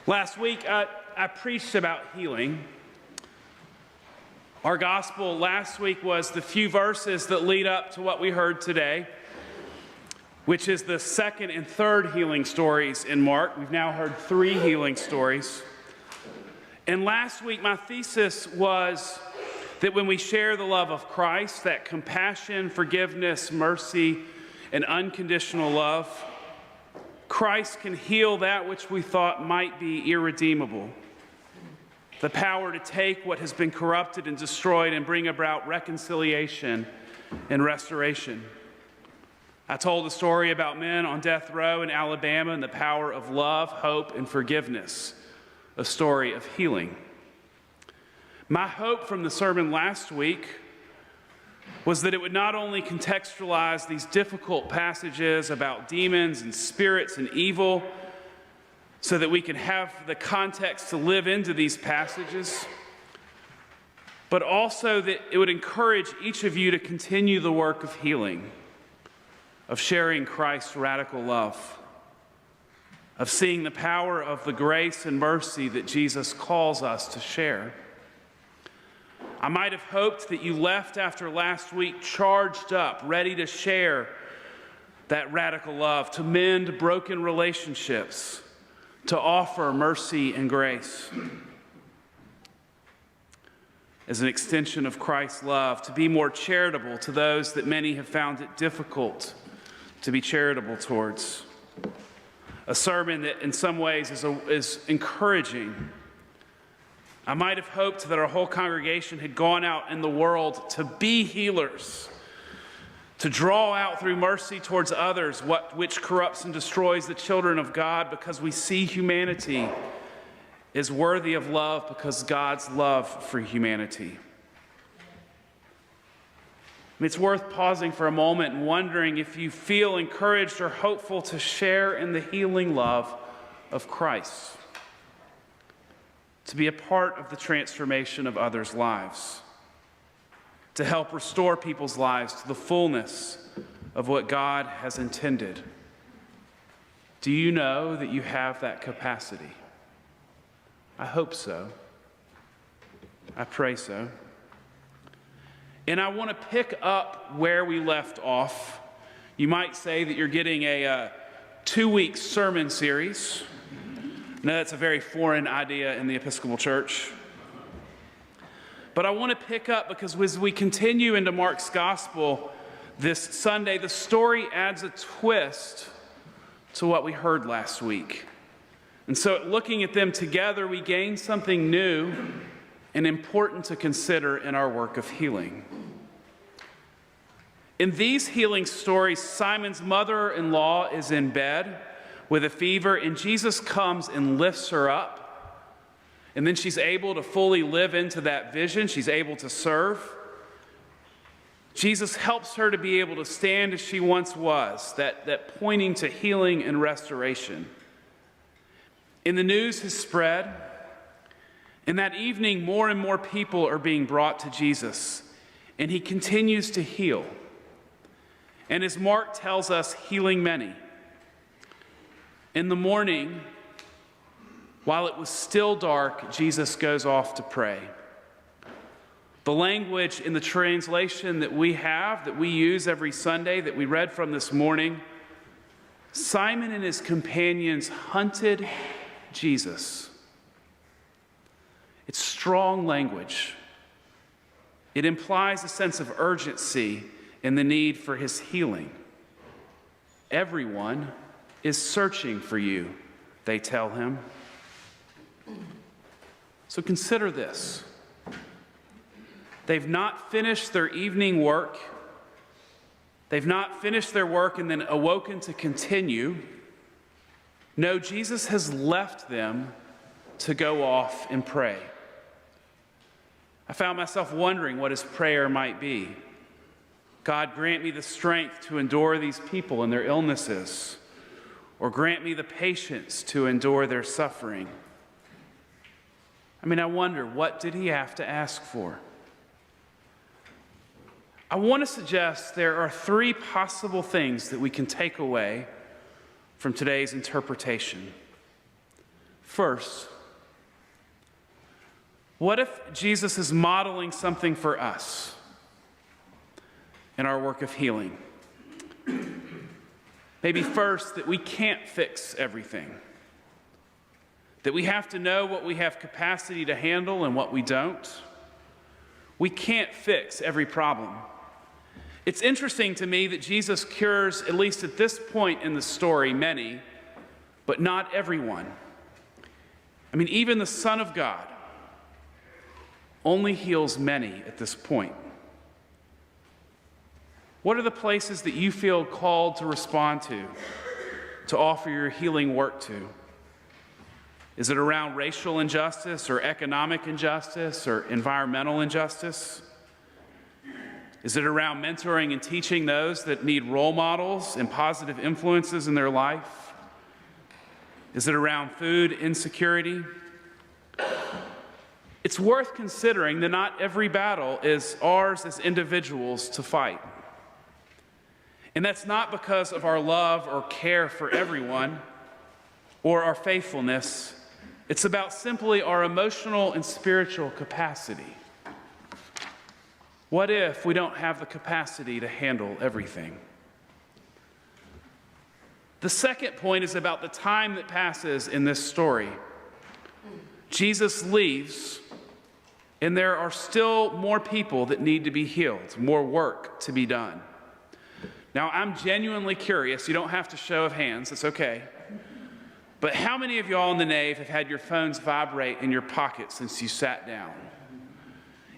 Last week, I preached about healing. Our gospel last week was the few verses that lead up to what we heard today, which is the second and third healing stories in Mark. We've now heard 3 healing stories. And last week, my thesis was that when we share the love of Christ, that compassion, forgiveness, mercy, and unconditional love, Christ can heal that which we thought might be irredeemable. The power to take what has been corrupted and destroyed and bring about reconciliation and restoration. I told a story about men on death row in Alabama and the power of love, hope, and forgiveness, a story of healing. My hope from the sermon last week was that it would not only contextualize these difficult passages about demons and spirits and evil so that we can have the context to live into these passages, but also that it would encourage each of you to continue the work of healing, of sharing Christ's radical love, of seeing the power of the grace and mercy that Jesus calls us to share. I might have hoped that you left after last week charged up, ready to share that radical love, to mend broken relationships, to offer mercy and grace. As an extension of Christ's love, to be more charitable to those that many have found it difficult to be charitable towards. A sermon that in some ways is encouraging. I might have hoped that our whole congregation had gone out in the world to be healers, to draw out through mercy towards others which corrupts and destroys the children of God, because we see humanity is worthy of love because God's love for humanity. It's worth pausing for a moment and wondering if you feel encouraged or hopeful to share in the healing love of Christ, to be a part of the transformation of others' lives, to help restore people's lives to the fullness of what God has intended. Do you know that you have that capacity? I hope so. I pray so. And I want to pick up where we left off. You might say that you're getting a 2-week sermon series. No, that's a very foreign idea in the Episcopal Church. But I want to pick up because as we continue into Mark's Gospel this Sunday, the story adds a twist to what we heard last week. And so looking at them together, we gain something new and important to consider in our work of healing. In these healing stories, Simon's mother-in-law is in bed with a fever, and Jesus comes and lifts her up. And then she's able to fully live into that vision. She's able to serve. Jesus helps her to be able to stand as she once was, that pointing to healing and restoration. And the news has spread. And that evening, more and more people are being brought to Jesus, and he continues to heal. And as Mark tells us, healing many. In the morning, while it was still dark, Jesus goes off to pray. The language in the translation that we have, that we use every Sunday, that we read from this morning, Simon and his companions hunted Jesus. It's strong language. It implies a sense of urgency in the need for his healing. Everyone is searching for you, they tell him. So consider this. They've not finished their evening work. They've not finished their work and then awoken to continue. No, Jesus has left them to go off and pray. I found myself wondering what his prayer might be. God, grant me the strength to endure these people and their illnesses, or grant me the patience to endure their suffering. I wonder, what did he have to ask for? I want to suggest there are 3 possible things that we can take away from today's interpretation. First, what if Jesus is modeling something for us in our work of healing? Maybe first, that we can't fix everything. That we have to know what we have capacity to handle and what we don't. We can't fix every problem. It's interesting to me that Jesus cures, at least at this point in the story, many, but not everyone. I mean, even the Son of God only heals many at this point. What are the places that you feel called to respond to offer your healing work to? Is it around racial injustice or economic injustice or environmental injustice? Is it around mentoring and teaching those that need role models and positive influences in their life? Is it around food insecurity? It's worth considering that not every battle is ours as individuals to fight. And that's not because of our love or care for everyone or our faithfulness. It's about simply our emotional and spiritual capacity. What if we don't have the capacity to handle everything? The second point is about the time that passes in this story. Jesus leaves, and there are still more people that need to be healed, more work to be done. Now, I'm genuinely curious. You don't have to show of hands. It's okay. But how many of y'all in the nave have had your phones vibrate in your pocket since you sat down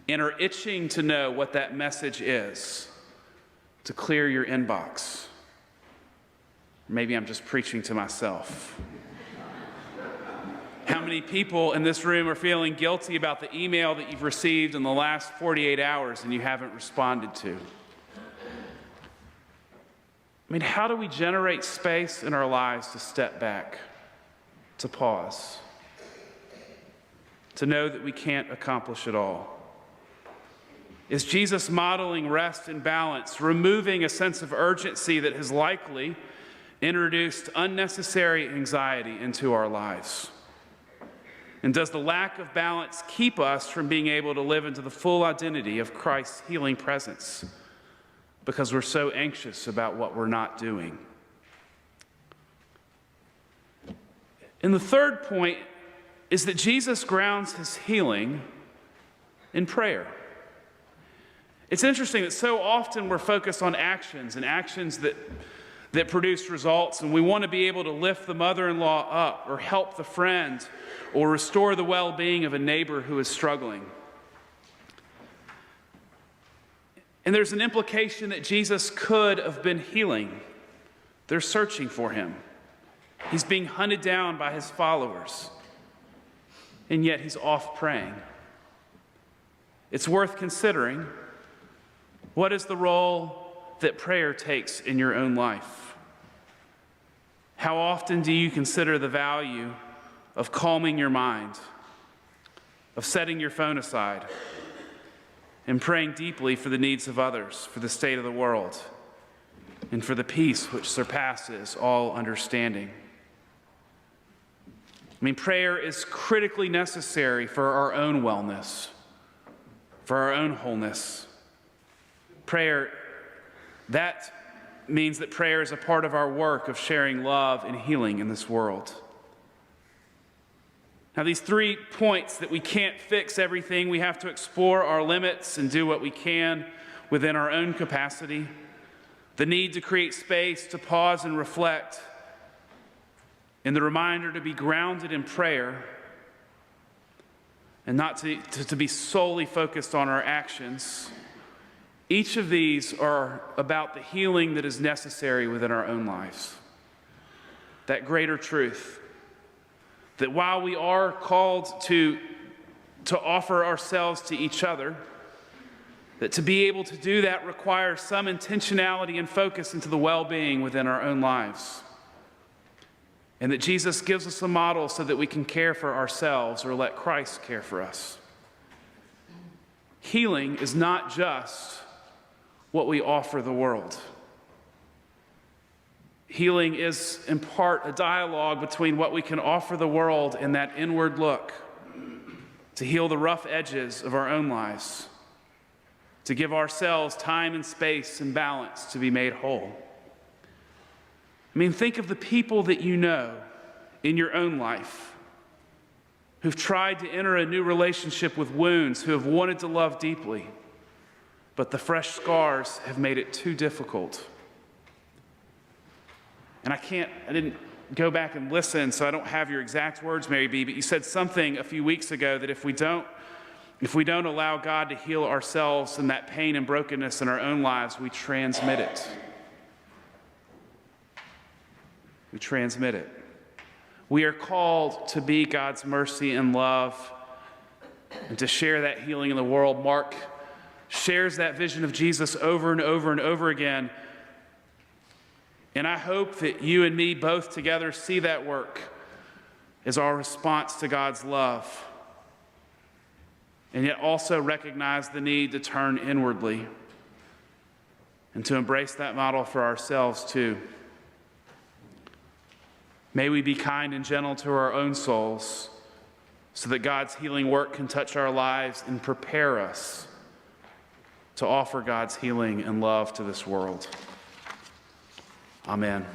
and are itching to know what that message is to clear your inbox? Maybe I'm just preaching to myself. How many people in this room are feeling guilty about the email that you've received in the last 48 hours and you haven't responded to? I mean, how do we generate space in our lives to step back, to pause, to know that we can't accomplish it all? Is Jesus modeling rest and balance, removing a sense of urgency that has likely introduced unnecessary anxiety into our lives? And does the lack of balance keep us from being able to live into the full identity of Christ's healing presence because we're so anxious about what we're not doing? And the third point is that Jesus grounds his healing in prayer. It's interesting that so often we're focused on actions and actions that produce results, and we want to be able to lift the mother-in-law up or help the friend or restore the well-being of a neighbor who is struggling. And there's an implication that Jesus could have been healing. They're searching for him. He's being hunted down by his followers, and yet he's off praying. It's worth considering. What is the role that prayer takes in your own life? How often do you consider the value of calming your mind, of setting your phone aside, and praying deeply for the needs of others, for the state of the world, and for the peace which surpasses all understanding? I mean, prayer is critically necessary for our own wellness, for our own wholeness. Prayer, that means that prayer is a part of our work of sharing love and healing in this world. Now, these 3 points that we can't fix everything, we have to explore our limits and do what we can within our own capacity. The need to create space to pause and reflect, and the reminder to be grounded in prayer and not to be solely focused on our actions. Each of these are about the healing that is necessary within our own lives. That greater truth that while we are called to offer ourselves to each other, that to be able to do that requires some intentionality and focus into the well-being within our own lives. And that Jesus gives us a model so that we can care for ourselves or let Christ care for us. Healing is not just what we offer the world. Healing is, in part, a dialogue between what we can offer the world and that inward look, to heal the rough edges of our own lives, to give ourselves time and space and balance to be made whole. I mean, think of the people that you know in your own life who've tried to enter a new relationship with wounds, who have wanted to love deeply, but the fresh scars have made it too difficult. And I didn't go back and listen, so I don't have your exact words, Mary B., but you said something a few weeks ago that if we don't allow God to heal ourselves and that pain and brokenness in our own lives, we transmit it. We transmit it. We are called to be God's mercy and love and to share that healing in the world. Mark shares that vision of Jesus over and over and over again. And I hope that you and me both together see that work as our response to God's love, and yet also recognize the need to turn inwardly and to embrace that model for ourselves too. May we be kind and gentle to our own souls so that God's healing work can touch our lives and prepare us to offer God's healing and love to this world. Amen.